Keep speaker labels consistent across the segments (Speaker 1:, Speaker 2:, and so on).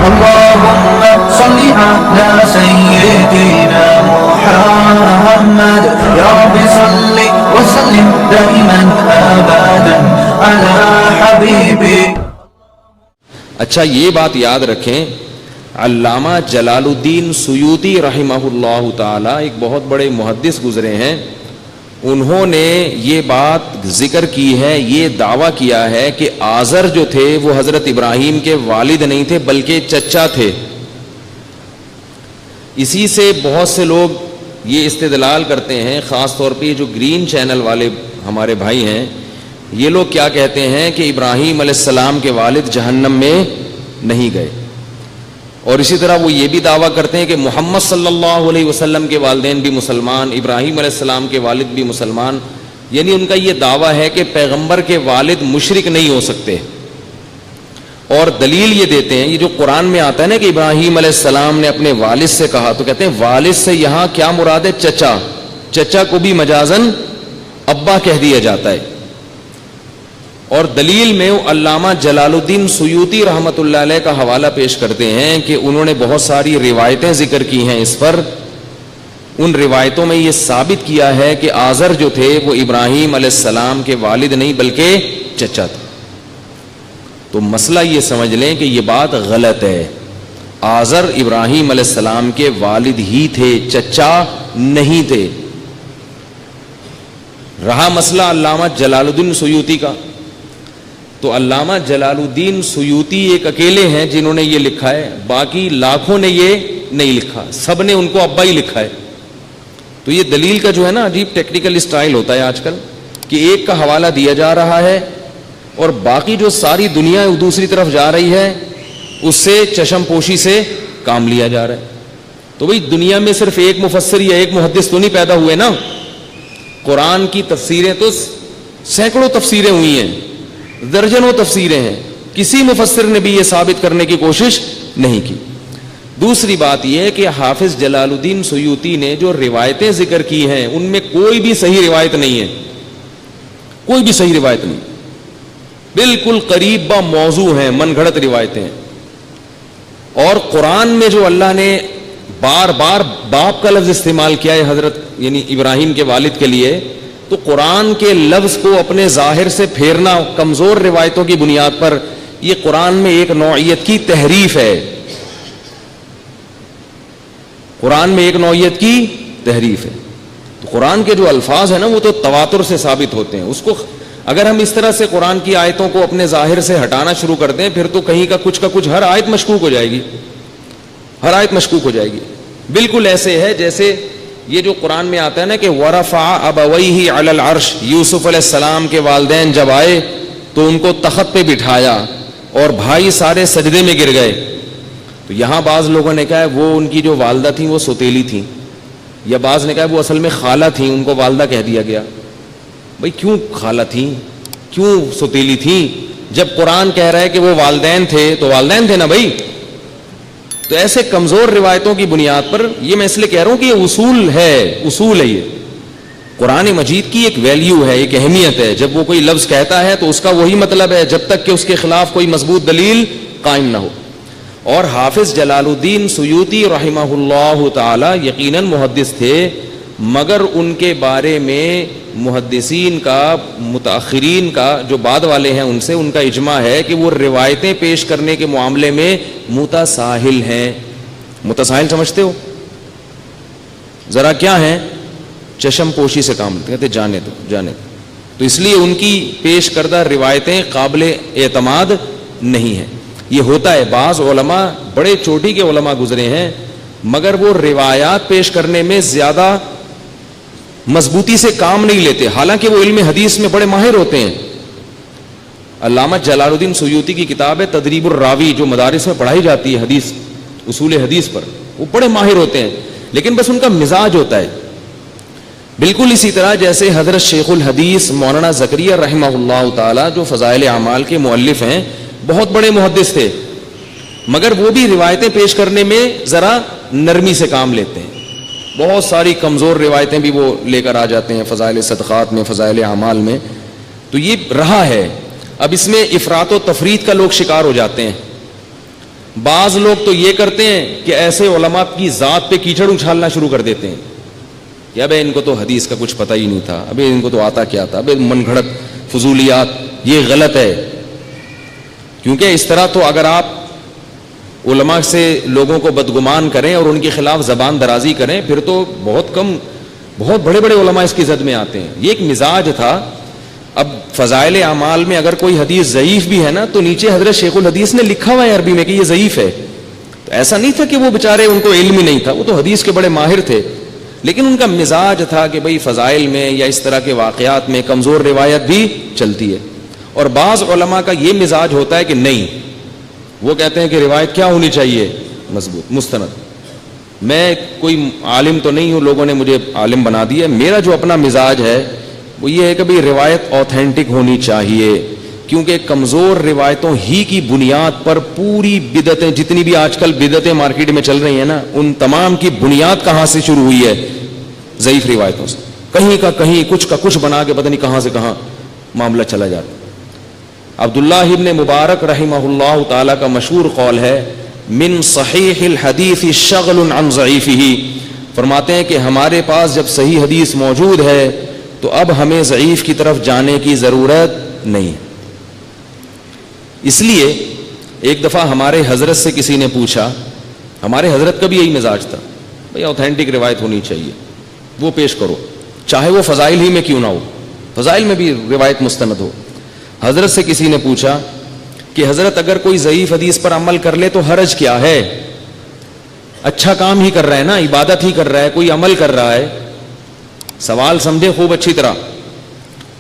Speaker 1: اللهم صل على سيدنا محمد يا رب صل وسلم دائما ابدا على حبيبك.
Speaker 2: اچھا یہ بات یاد رکھیں، علامہ جلال الدین سیوطی رحمہ اللہ تعالی ایک بہت بڑے محدث گزرے ہیں، انہوں نے یہ بات ذکر کی ہے، یہ دعویٰ کیا ہے کہ آزر جو تھے وہ حضرت ابراہیم کے والد نہیں تھے بلکہ چچا تھے. اسی سے بہت سے لوگ یہ استدلال کرتے ہیں، خاص طور پہ جو گرین چینل والے ہمارے بھائی ہیں، یہ لوگ کیا کہتے ہیں کہ ابراہیم علیہ السلام کے والد جہنم میں نہیں گئے، اور اسی طرح وہ یہ بھی دعویٰ کرتے ہیں کہ محمد صلی اللہ علیہ وسلم کے والدین بھی مسلمان، ابراہیم علیہ السلام کے والد بھی مسلمان. یعنی ان کا یہ دعویٰ ہے کہ پیغمبر کے والد مشرک نہیں ہو سکتے، اور دلیل یہ دیتے ہیں، یہ جو قرآن میں آتا ہے نا کہ ابراہیم علیہ السلام نے اپنے والد سے کہا، تو کہتے ہیں والد سے یہاں کیا مراد ہے؟ چچا. چچا کو بھی مجازن ابا کہہ دیا جاتا ہے. اور دلیل میں وہ علامہ جلال الدین سیوطی رحمۃ اللہ علیہ کا حوالہ پیش کرتے ہیں کہ انہوں نے بہت ساری روایتیں ذکر کی ہیں اس پر. ان روایتوں میں یہ ثابت کیا ہے کہ آزر جو تھے وہ ابراہیم علیہ السلام کے والد نہیں بلکہ چچا تھے. تو مسئلہ یہ سمجھ لیں کہ یہ بات غلط ہے. آزر ابراہیم علیہ السلام کے والد ہی تھے، چچا نہیں تھے. رہا مسئلہ علامہ جلال الدین سیوطی کا، تو علامہ جلال الدین سیوطی ایک اکیلے ہیں جنہوں نے یہ لکھا ہے، باقی لاکھوں نے یہ نہیں لکھا، سب نے ان کو ابا ہی لکھا ہے. تو یہ دلیل کا جو ہے نا عجیب ٹیکنیکل اسٹائل ہوتا ہے آج کل، کہ ایک کا حوالہ دیا جا رہا ہے اور باقی جو ساری دنیا دوسری طرف جا رہی ہے اس سے چشم پوشی سے کام لیا جا رہا ہے. تو بھئی دنیا میں صرف ایک مفسر یا ایک محدث تو نہیں پیدا ہوئے نا، قرآن کی تفسیریں تو سینکڑوں تفسیریں ہوئی ہیں، درجنوں تفسیریں ہیں، کسی مفسر نے بھی یہ ثابت کرنے کی کوشش نہیں کی. دوسری بات یہ ہے کہ حافظ جلال الدین سیوطی نے جو روایتیں ذکر کی ہیں ان میں کوئی بھی صحیح روایت نہیں ہے، کوئی بھی صحیح روایت نہیں، بالکل قریب با موضوع ہیں، من گھڑت روایتیں ہیں. اور قرآن میں جو اللہ نے بار بار باپ کا لفظ استعمال کیا ہے حضرت یعنی ابراہیم کے والد کے لیے، تو قرآن کے لفظ کو اپنے ظاہر سے پھیرنا کمزور روایتوں کی بنیاد پر، یہ قرآن میں ایک نوعیت کی تحریف ہے. قرآن میں ایک نوعیت کی تحریف ہے. تو قرآن کے جو الفاظ ہیں نا وہ تو تواتر سے ثابت ہوتے ہیں. اس کو اگر ہم اس طرح سے قرآن کی آیتوں کو اپنے ظاہر سے ہٹانا شروع کر دیں پھر تو کہیں کا کچھ ہر آیت مشکوک ہو جائے گی، ہر آیت مشکوک ہو جائے گی. بالکل ایسے ہے جیسے یہ جو قرآن میں آتا ہے نا کہ ورفع ابویہ علی العرش، یوسف علیہ السلام کے والدین جب آئے تو ان کو تخت پہ بٹھایا اور بھائی سارے سجدے میں گر گئے. تو یہاں بعض لوگوں نے کہا وہ ان کی جو والدہ تھیں وہ سوتیلی تھیں، یا بعض نے کہا وہ اصل میں خالہ تھیں، ان کو والدہ کہہ دیا گیا. بھائی کیوں خالہ تھیں، کیوں سوتیلی تھیں؟ جب قرآن کہہ رہا ہے کہ وہ والدین تھے تو والدین تھے نا بھائی. تو ایسے کمزور روایتوں کی بنیاد پر یہ میں اس لیے کہہ رہا ہوں کہ یہ اصول ہے یہ قرآن مجید کی ایک ویلیو ہے، ایک اہمیت ہے. جب وہ کوئی لفظ کہتا ہے تو اس کا وہی مطلب ہے جب تک کہ اس کے خلاف کوئی مضبوط دلیل قائم نہ ہو. اور حافظ جلال الدین سیوطی رحمہ اللہ تعالی یقیناً محدث تھے، مگر ان کے بارے میں محدثین کا، متاخرین کا، جو بعد والے ہیں ان سے، ان کا اجماع ہے کہ وہ روایتیں پیش کرنے کے معاملے میں متساہل ہیں. متساہل سمجھتے ہو؟ ذرا کیا ہیں؟ چشم پوشی سے کام لیتے، کہتے جانے دو. تو اس لیے ان کی پیش کردہ روایتیں قابل اعتماد نہیں ہیں. یہ ہوتا ہے، بعض علماء بڑے چوٹی کے علماء گزرے ہیں مگر وہ روایات پیش کرنے میں زیادہ مضبوطی سے کام نہیں لیتے، حالانکہ وہ علم حدیث میں بڑے ماہر ہوتے ہیں. علامہ جلال الدین سیوطی کی کتاب ہے تدریب الراوی، جو مدارس میں پڑھائی جاتی ہے حدیث، اصول حدیث پر، وہ بڑے ماہر ہوتے ہیں، لیکن بس ان کا مزاج ہوتا ہے. بالکل اسی طرح جیسے حضرت شیخ الحدیث مولانا زکریا رحمہ اللہ تعالی جو فضائل اعمال کے مؤلف ہیں، بہت بڑے محدث تھے، مگر وہ بھی روایتیں پیش کرنے میں ذرا نرمی سے کام لیتے ہیں. بہت ساری کمزور روایتیں بھی وہ لے کر آ جاتے ہیں فضائل صدقات میں، فضائل اعمال میں. تو یہ رہا ہے. اب اس میں افراط و تفریط کا لوگ شکار ہو جاتے ہیں. بعض لوگ تو یہ کرتے ہیں کہ ایسے علماء کی ذات پہ کیچڑ اچھالنا شروع کر دیتے ہیں کہ ابے ان کو تو حدیث کا کچھ پتہ ہی نہیں تھا، ابے ان کو تو آتا کیا تھا، ابے من گھڑت فضولیات. یہ غلط ہے، کیونکہ اس طرح تو اگر آپ علماء سے لوگوں کو بدگمان کریں اور ان کے خلاف زبان درازی کریں، پھر تو بہت بڑے بڑے علماء اس کی زد میں آتے ہیں. یہ ایک مزاج تھا. اب فضائل اعمال میں اگر کوئی حدیث ضعیف بھی ہے نا تو نیچے حضرت شیخ الحدیث نے لکھا ہوا ہے عربی میں کہ یہ ضعیف ہے. تو ایسا نہیں تھا کہ وہ بیچارے ان کو علم ہی نہیں تھا، وہ تو حدیث کے بڑے ماہر تھے، لیکن ان کا مزاج تھا کہ بھئی فضائل میں یا اس طرح کے واقعات میں کمزور روایت بھی چلتی ہے. اور بعض علماء کا یہ مزاج ہوتا ہے کہ نہیں، وہ کہتے ہیں کہ روایت کیا ہونی چاہیے؟ مضبوط، مستند. میں کوئی عالم تو نہیں ہوں، لوگوں نے مجھے عالم بنا دیا. میرا جو اپنا مزاج ہے وہ یہ ہے کہ بھئی روایت اوتھینٹک ہونی چاہیے، کیونکہ کمزور روایتوں ہی کی بنیاد پر پوری بدعتیں، جتنی بھی آج کل بدعتیں مارکیٹ میں چل رہی ہیں نا، ان تمام کی بنیاد کہاں سے شروع ہوئی ہے؟ ضعیف روایتوں سے. کہیں کا کہیں، کچھ کا کچھ بنا کے پتہ نہیں کہاں سے کہاں معاملہ چلا جاتا. عبداللہ ابن مبارک رحمہ اللہ تعالی کا مشہور قول ہے، من صحیح الحدیث شغل عن ضعیفہ. فرماتے ہیں کہ ہمارے پاس جب صحیح حدیث موجود ہے تو اب ہمیں ضعیف کی طرف جانے کی ضرورت نہیں. اس لیے ایک دفعہ ہمارے حضرت سے کسی نے پوچھا، ہمارے حضرت کا بھی یہی مزاج تھا، بھئی اوتھینٹک روایت ہونی چاہیے، وہ پیش کرو، چاہے وہ فضائل ہی میں کیوں نہ ہو، فضائل میں بھی روایت مستند ہو. حضرت سے کسی نے پوچھا کہ حضرت اگر کوئی ضعیف حدیث پر عمل کر لے تو حرج کیا ہے؟ اچھا کام ہی کر رہا ہے نا، عبادت ہی کر رہا ہے، کوئی عمل کر رہا ہے. سوال سمجھے خوب اچھی طرح.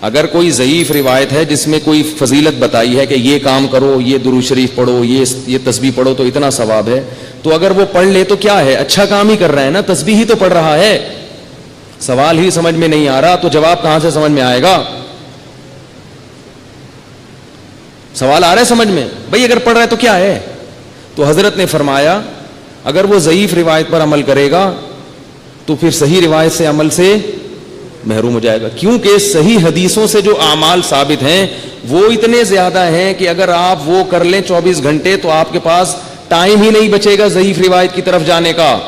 Speaker 2: اگر کوئی ضعیف روایت ہے جس میں کوئی فضیلت بتائی ہے کہ یہ کام کرو، یہ درود شریف پڑھو، یہ تسبیح پڑھو تو اتنا ثواب ہے، تو اگر وہ پڑھ لے تو کیا ہے؟ اچھا کام ہی کر رہا ہے نا، تسبیح ہی تو پڑھ رہا ہے. سوال ہی سمجھ میں نہیں آ رہا تو جواب کہاں سے سمجھ میں آئے گا؟ سوال آ رہا ہے سمجھ میں؟ بھئی اگر پڑھ رہا ہے تو کیا ہے؟ تو حضرت نے فرمایا اگر وہ ضعیف روایت پر عمل کرے گا تو پھر صحیح روایت سے عمل سے محروم ہو جائے گا، کیونکہ صحیح حدیثوں سے جو اعمال ثابت ہیں وہ اتنے زیادہ ہیں کہ اگر آپ وہ کر لیں 24 گھنٹے تو آپ کے پاس ٹائم ہی نہیں بچے گا ضعیف روایت کی طرف جانے کا.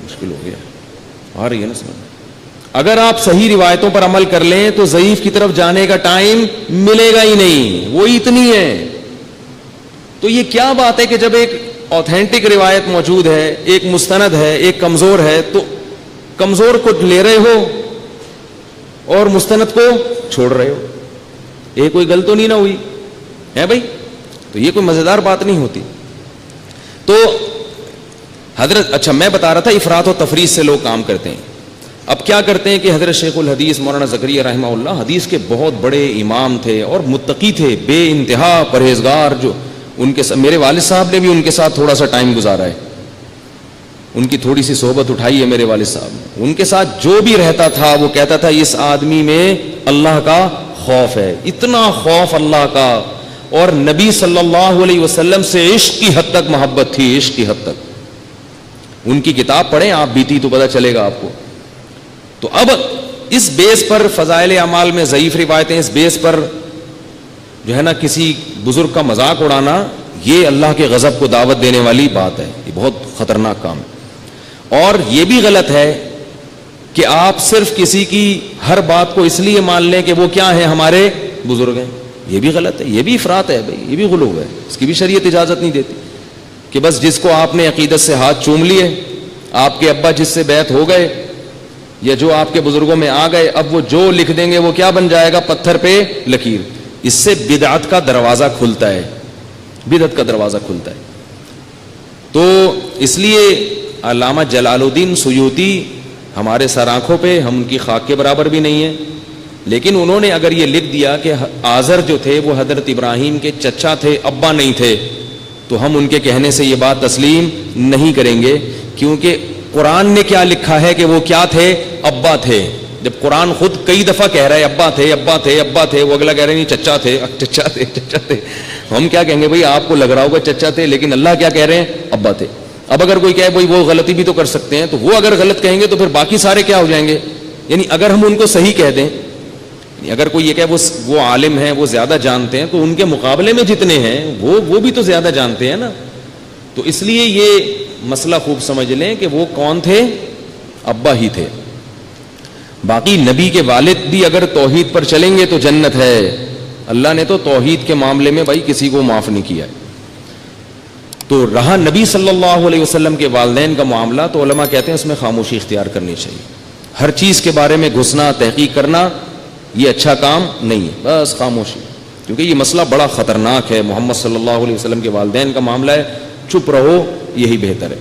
Speaker 2: مشکل ہو گیا، آ رہی ہے نا سمجھ؟ اگر آپ صحیح روایتوں پر عمل کر لیں تو ضعیف کی طرف جانے کا ٹائم ملے گا ہی نہیں، وہ اتنی ہے. تو یہ کیا بات ہے کہ جب ایک اوتھینٹک روایت موجود ہے، ایک مستند ہے، ایک کمزور ہے، تو کمزور کو لے رہے ہو اور مستند کو چھوڑ رہے ہو. یہ کوئی غلط تو نہیں نہ ہوئی ہے بھائی؟ تو یہ کوئی مزیدار بات نہیں ہوتی. تو حضرت، اچھا میں بتا رہا تھا افراط و تفریط سے لوگ کام کرتے ہیں. اب کیا کرتے ہیں کہ حضرت شیخ الحدیث مولانا زکریا رحمہ اللہ حدیث کے بہت بڑے امام تھے اور متقی تھے، بے انتہا پرہیزگار. جو ان کے میرے والد صاحب نے بھی ان کے ساتھ تھوڑا سا ٹائم گزارا ہے، ان کی تھوڑی سی صحبت اٹھائی ہے میرے والد صاحب نے. ان کے ساتھ جو بھی رہتا تھا وہ کہتا تھا اس آدمی میں اللہ کا خوف ہے، اتنا خوف اللہ کا، اور نبی صلی اللہ علیہ وسلم سے عشق کی حد تک محبت تھی، عشق کی حد تک. ان کی کتاب پڑھیں آپ بیتی تو پتہ چلے گا آپ کو. تو اب اس بیس پر فضائل اعمال میں ضعیف روایتیں، اس بیس پر جو ہے نا کسی بزرگ کا مذاق اڑانا، یہ اللہ کے غضب کو دعوت دینے والی بات ہے، یہ بہت خطرناک کام ہے. اور یہ بھی غلط ہے کہ آپ صرف کسی کی ہر بات کو اس لیے مان لیں کہ وہ کیا ہیں، ہمارے بزرگ ہیں. یہ بھی غلط ہے، یہ بھی افراط ہے بھائی، یہ بھی غلو ہے، اس کی بھی شریعت اجازت نہیں دیتی کہ بس جس کو آپ نے عقیدت سے ہاتھ چوم لیے، آپ کے ابا جس سے بیعت ہو گئے یا جو آپ کے بزرگوں میں آ گئے، اب وہ جو لکھ دیں گے وہ کیا بن جائے گا؟ پتھر پہ لکیر. اس سے بدعت کا دروازہ کھلتا ہے، بدعت کا دروازہ کھلتا ہے. تو اس لیے علامہ جلال الدین سیوطی ہمارے سر آنکھوں پہ، ہم ان کی خاک کے برابر بھی نہیں ہیں، لیکن انہوں نے اگر یہ لکھ دیا کہ آزر جو تھے وہ حضرت ابراہیم کے چچا تھے، ابا نہیں تھے، تو ہم ان کے کہنے سے یہ بات تسلیم نہیں کریں گے، کیونکہ قرآن نے کیا لکھا ہے کہ وہ کیا تھے؟ ابا تھے. جب قرآن خود کئی دفعہ کہہ رہا ہے ابا تھے، ابا تھے، ابا تھے، وہ اگلا کہہ رہے ہیں نہیں چچا تھے، چچا تھے، چچا تھے. ہم کیا کہیں گے بھائی؟ آپ کو لگ رہا ہوگا چچا تھے، لیکن اللہ کیا کہہ رہے ہیں؟ ابا تھے. اب اگر کوئی کہے بھائی وہ غلطی بھی تو کر سکتے ہیں، تو وہ اگر غلط کہیں گے تو پھر باقی سارے کیا ہو جائیں گے؟ یعنی اگر ہم ان کو صحیح کہہ دیں اگر کوئی یہ کہ وہ عالم ہیں، وہ زیادہ جانتے ہیں، تو ان کے مقابلے میں جتنے ہیں وہ بھی تو زیادہ جانتے ہیں نا. تو اس لیے یہ مسئلہ خوب سمجھ لیں کہ وہ کون تھے؟ ابا ہی تھے. باقی نبی کے والد بھی اگر توحید پر چلیں گے تو جنت ہے. اللہ نے تو توحید کے معاملے میں بھائی کسی کو معاف نہیں کیا. تو رہا نبی صلی اللہ علیہ وسلم کے والدین کا معاملہ، تو علماء کہتے ہیں اس میں خاموشی اختیار کرنی چاہیے. ہر چیز کے بارے میں گھسنا، تحقیق کرنا یہ اچھا کام نہیں ہے، بس خاموشی. کیونکہ یہ مسئلہ بڑا خطرناک ہے. محمد صلی اللہ علیہ وسلم کے والدین کا معاملہ ہے، چپ رہو، یہی بہتر ہے.